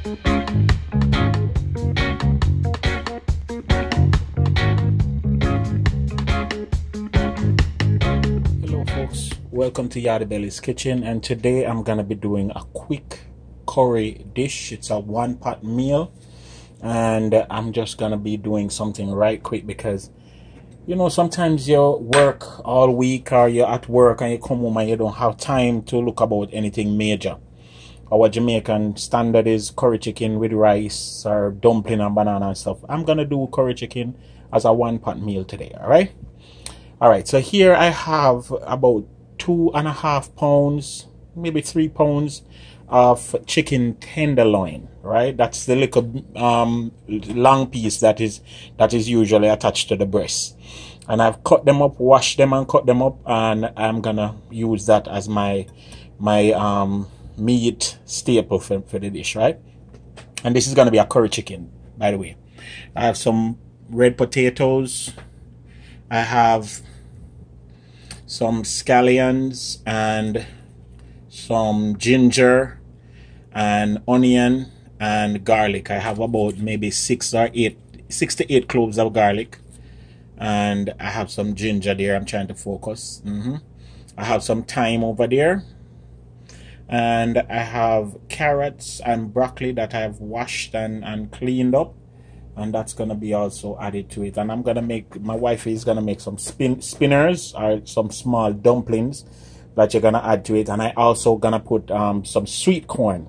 Hello folks, welcome to Yardie's Kitchen, and today I'm gonna be doing a quick curry dish. It's a one-pot meal, and I'm just gonna be doing something right quick because you know sometimes you work all week or you're at work and you come home and you don't have time to look about anything major. Our Jamaican standard is curry chicken with rice or dumpling and banana and stuff. I'm gonna do curry chicken as a one-pot meal today. All right, so here I have about 2.5 pounds, maybe 3 pounds of chicken tenderloin, right? That's the little long piece that is usually attached to the breast. And I've cut them up, washed them and cut them up, and I'm gonna use that as my meat staple for the dish, right? And this is gonna be a curry chicken, by the way. I have some red potatoes. I have some scallions and some ginger and onion and garlic. I have about maybe 6 to 8 cloves of garlic, and I have some ginger there. I'm trying to focus. I have some thyme over there, and I have carrots and broccoli that I've washed and cleaned up, and that's gonna be also added to it. And I'm gonna make, my wife is gonna make some spinners or some small dumplings that you're gonna add to it. And I also gonna put some sweet corn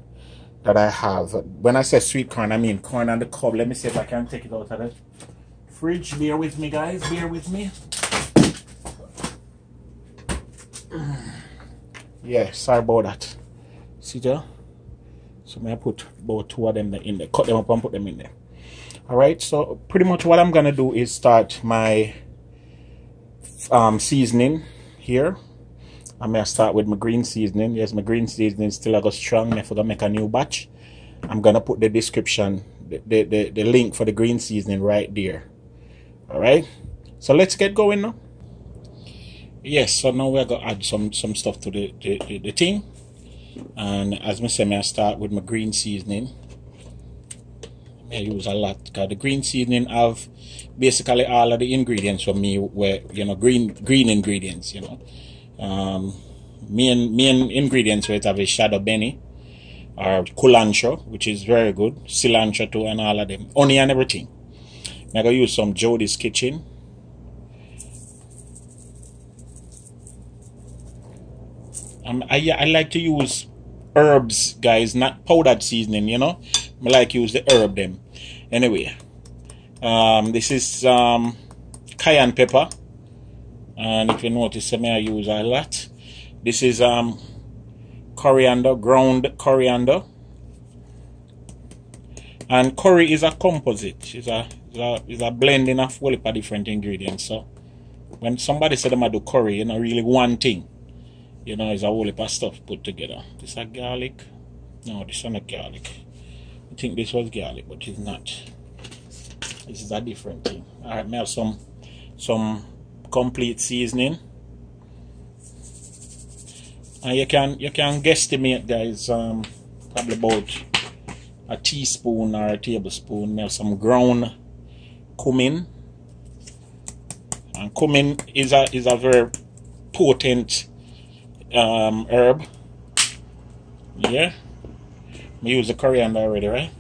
that I have. When I say sweet corn, I mean corn on the cob. Let me see if I can take it out of the fridge. Bear with me, guys, bear with me. Yeah, sorry about that. See there? So I put about 2 of them in there, cut them up and put them in there. Alright, so pretty much what I'm gonna do is start my seasoning here. I'm gonna start with my green seasoning. Yes, my green seasoning still I got strong. I forgot to make a new batch. I'm gonna put the description, the link for the green seasoning right there. Alright, so let's get going now. Yes, so now we're gonna add some stuff to the thing. And as I say, I start with my green seasoning. I use a lot because the green seasoning have basically all of the ingredients for me were, you know, green ingredients, you know. Main ingredients where it have a shadow benny or culantro, which is very good, cilantro too, and all of them, onion and everything. I'm gonna use some Jodie's Kitchen. I like to use herbs, guys, not powdered seasoning, you know. I like use the herb them. Anyway, this is cayenne pepper, and if you notice, I use a lot. This is coriander, ground coriander, and curry is a composite. It's a blending of whole heap of different ingredients. So when somebody said them I do curry, you know, really one thing, you know, it's a whole heap of stuff put together. This is garlic. No, this is not garlic. I think this was garlic, but it's not. This is a different thing. Alright, I have some complete seasoning. And you can guesstimate, guys, probably about a teaspoon or a tablespoon. I have some ground cumin. And cumin is a very potent herb. Yeah. I use the coriander already, right?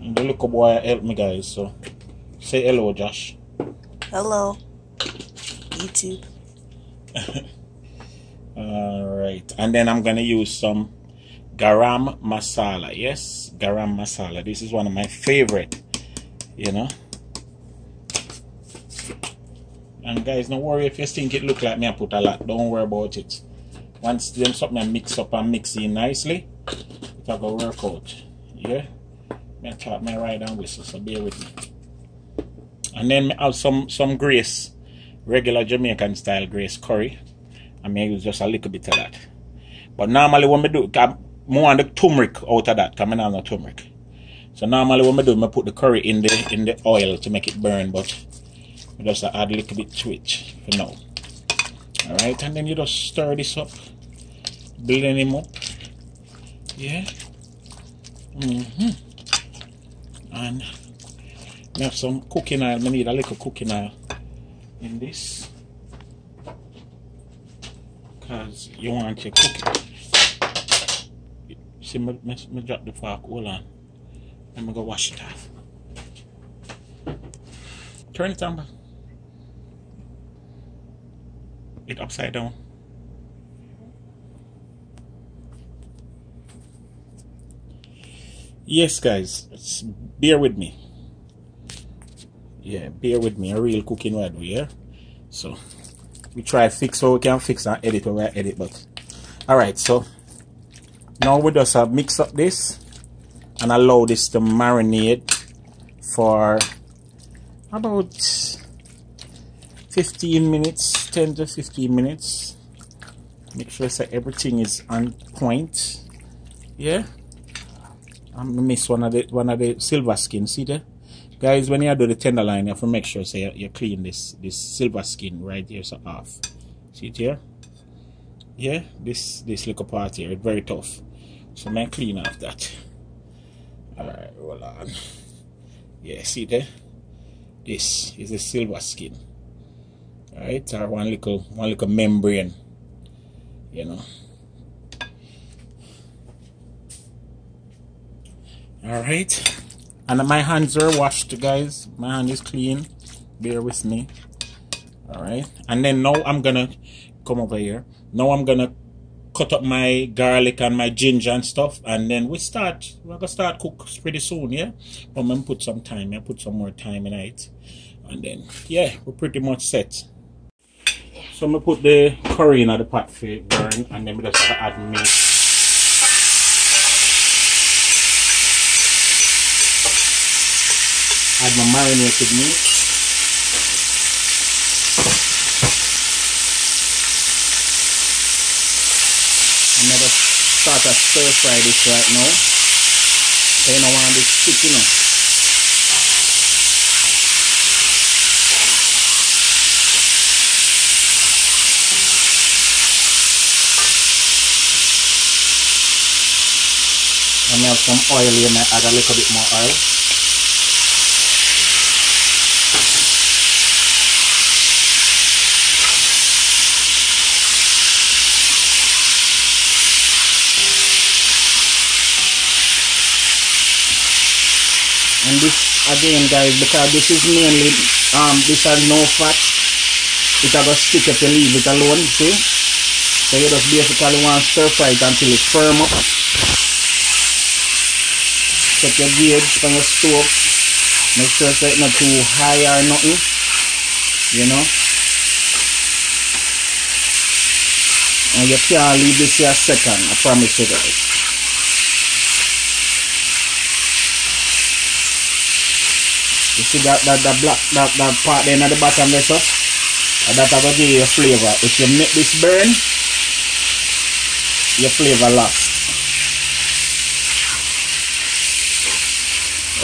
And the little boy help me, guys. So say hello, Josh. Hello, YouTube. Alright, and then I'm gonna use some garam masala. Yes, garam masala. This is one of my favorite, you know. And guys, don't worry if you think it look like me I put a lot. Don't worry about it. Once them something I mix up and mix in nicely, it'll go work out. Yeah, I taught my ride and whistle, so bear with me. And then I have some grace, regular Jamaican style grace curry. I may use just a little bit of that. But normally when I do, I want the turmeric out of that, because I don't have no turmeric. So normally when I do, I put the curry in the oil to make it burn, but I just add a little bit to it for now. Alright, and then you just stir this up, building him up. Yeah. And I have some cooking oil. I need a little cooking oil in this, because you want your cooking. See, me drop the fork. Hold on. Let me go wash it off. Turn it on. It upside down. Yes, guys, bear with me. Yeah, bear with me. A real cooking what I do, yeah. So we try to fix what we can fix and edit what we edit. But all right, so now we just mix up this and allow this to marinate for about 15 minutes, 10 to 15 minutes. Make sure that everything is on point. Yeah. I miss one of the silver skin. See there, guys. When you do the tenderloin, you have to make sure you clean this silver skin right here, so off. See it here? Yeah, this little part here, it's very tough. So I clean off that. Alright, hold on. Yeah, see there? This is the silver skin. Alright, or one little membrane. You know. Alright, and my hands are washed, guys. My hand is clean. Bear with me. Alright, and then now I'm gonna come over here. Now I'm gonna cut up my garlic and my ginger and stuff, and then we're gonna start cook pretty soon, yeah. But I'm gonna put some time. I put some more time in it, and then yeah, we're pretty much set. So I'm gonna put the curry in the pot for it burn, and then we just add meat. Add my marinated meat. I'm going to start to stir fry this right now. So you don't want this stick, you know. And I have some oil here, and I add a little bit more oil. And this again, guys, because this is mainly this has no fat, it will go stick if you leave it alone, see? So you just basically want to stir fry it until it's firm up. Check your gauge on your stove. Make sure it's not too high or nothing. You know? And you can't leave this here a second, I promise you guys. You see that black part there at the bottom there, so that will give you a flavor. If you make this burn, your flavor lost.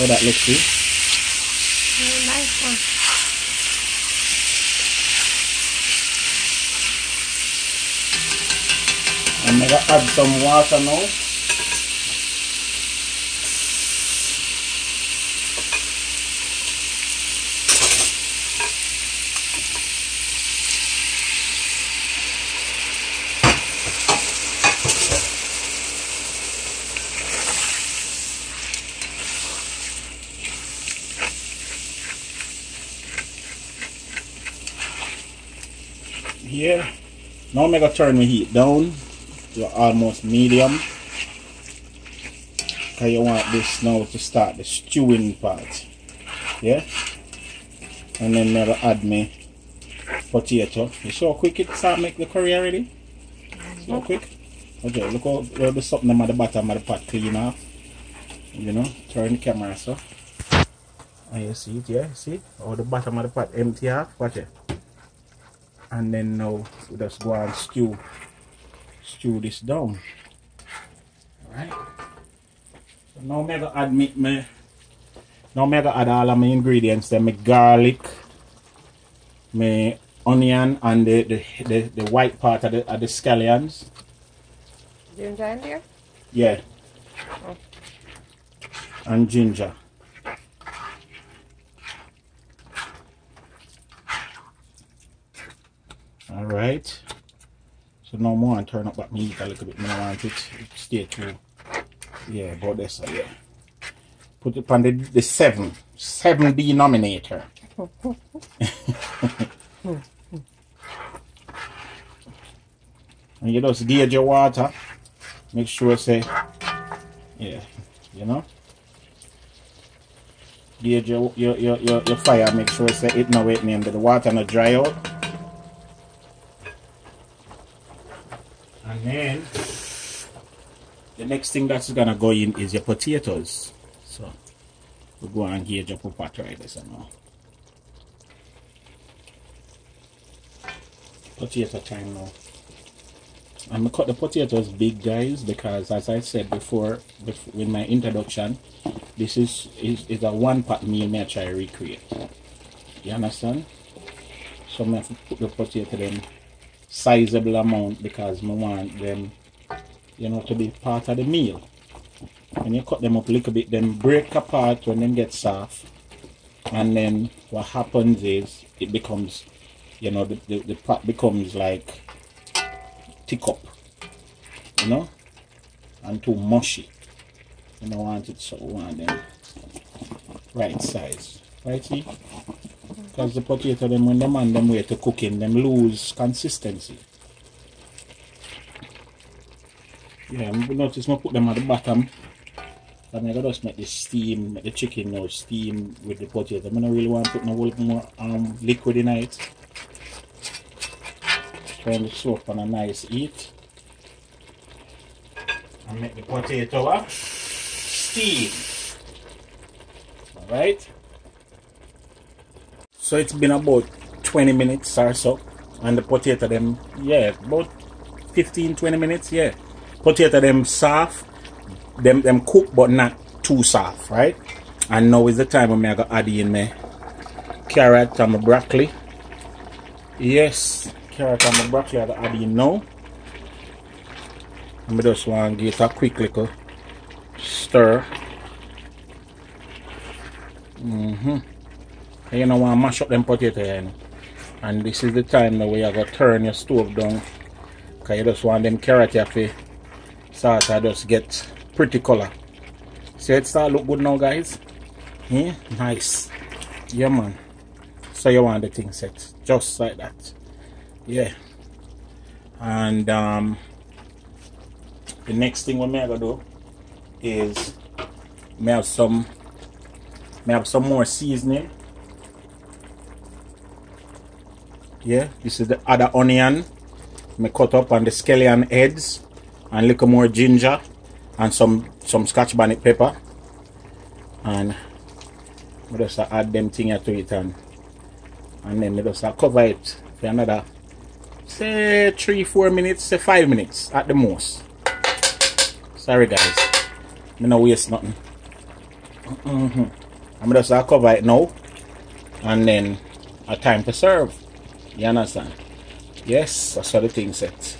Oh, that looks good. Very nice one. I'm gonna add some water now. Here, now I'm gonna turn my heat down to almost medium, because you want this now to start the stewing part. Yeah, and then I'm gonna add my potato. You see how quick it start make the curry already? See how quick? Okay, look how the something at the bottom of the pot clean off. You know, turn the camera so. And you see it, yeah, see? Or the bottom of the pot empty off, watch it. And then now we just go and stew this down. Alright. So now I'm gonna add add all of my ingredients, then my garlic, my onion, and the white part of the scallions. You enjoying there? Yeah. Oh. and ginger. Alright. So now more and turn up that meat a little bit. I want it to stay too. Yeah, about this. Yeah. Put it on the 7 denominator. And you just gauge your water. Make sure say, yeah, you know. Gauge your fire. Make sure say it now wait me and the water not dry out. And then the next thing that's gonna go in is your potatoes. So we'll go and gauge up a pot right this now. Potato time now. I'm gonna cut the potatoes big, guys, because as I said before in my introduction, this is a one-pot meal me I try to recreate. You understand? So I have to put the potato in sizable amount because I want them, you know, to be part of the meal. When you cut them up a little bit, then break apart when them get soft, and then what happens is it becomes, you know, the pot becomes like thick up, you know, and too mushy. You don't want it, so we want them right size, right? See, because the potato them when them on them way to cooking, them lose consistency. Yeah, notice I put them at the bottom. And I gotta just make the steam, make the chicken now steam with the potato. I don't really want to put no more liquid in it. Trying to soak on a nice heat. And make the potato steam. Alright. So it's been about 20 minutes or so. And the potato them, yeah, about 15-20 minutes, yeah. Potato them soft. Them cook but not too soft, right? And now is the time when I got add in my carrot and my broccoli. Yes, carrot and my broccoli I got add in now. And I just want to give it a quick little stir. And you know want to mash up them potato here, you know? And this is the time now where you got to turn your stove down, because you just want them carrot here to start to just get pretty color. See it start look good now, guys? Yeah, nice. Yeah, man. So you want the thing set just like that. Yeah. And the next thing what me I gonna do is me have some more seasoning. Yeah, this is the other onion. Me cut up on the scallion heads and a little more ginger. And some scotch bonnet pepper, and I just add them things to it, and then I just cover it for another, say 3-4 minutes, say 5 minutes at the most. Sorry guys, I don't waste nothing. I'm just cover it now, and then a time to serve. You understand? Yes, that's how the thing set.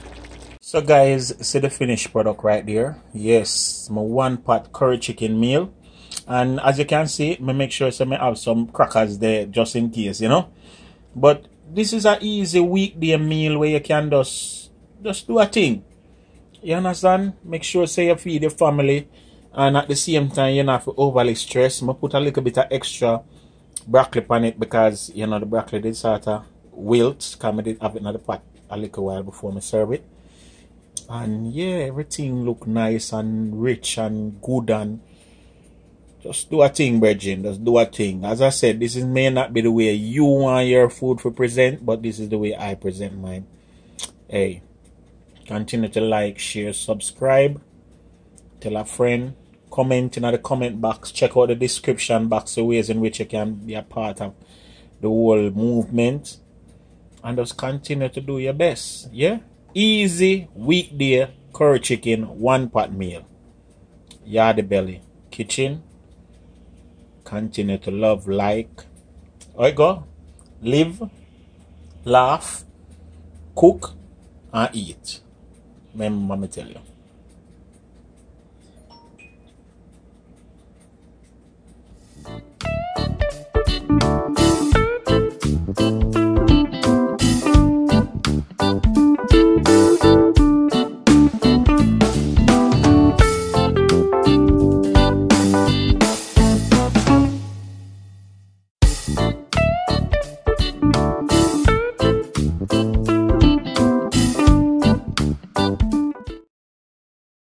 So guys, see the finished product right there. Yes, my one-pot curry chicken meal. And as you can see, I make sure I have some crackers there just in case, you know. But this is an easy weekday meal where you can just do a thing. You understand? Make sure say you feed your family, and at the same time you not have to overly stress. I put a little bit of extra broccoli on it because you know the broccoli did sort of wilt. Because I did have it in the pot a little while before I serve it. And yeah, everything look nice and rich and good, and just do a thing, brethren. Just do a thing. As I said, this may not be the way you want your food to present, but this is the way I present mine. Hey, continue to like, share, subscribe, tell a friend, comment in the comment box, check out the description box, the ways in which you can be a part of the whole movement, and just continue to do your best. Yeah. Easy weekday curry chicken one-pot meal. Yardie belly kitchen. Continue to love, like, I go, live, laugh, cook, and eat. Remember me tell you.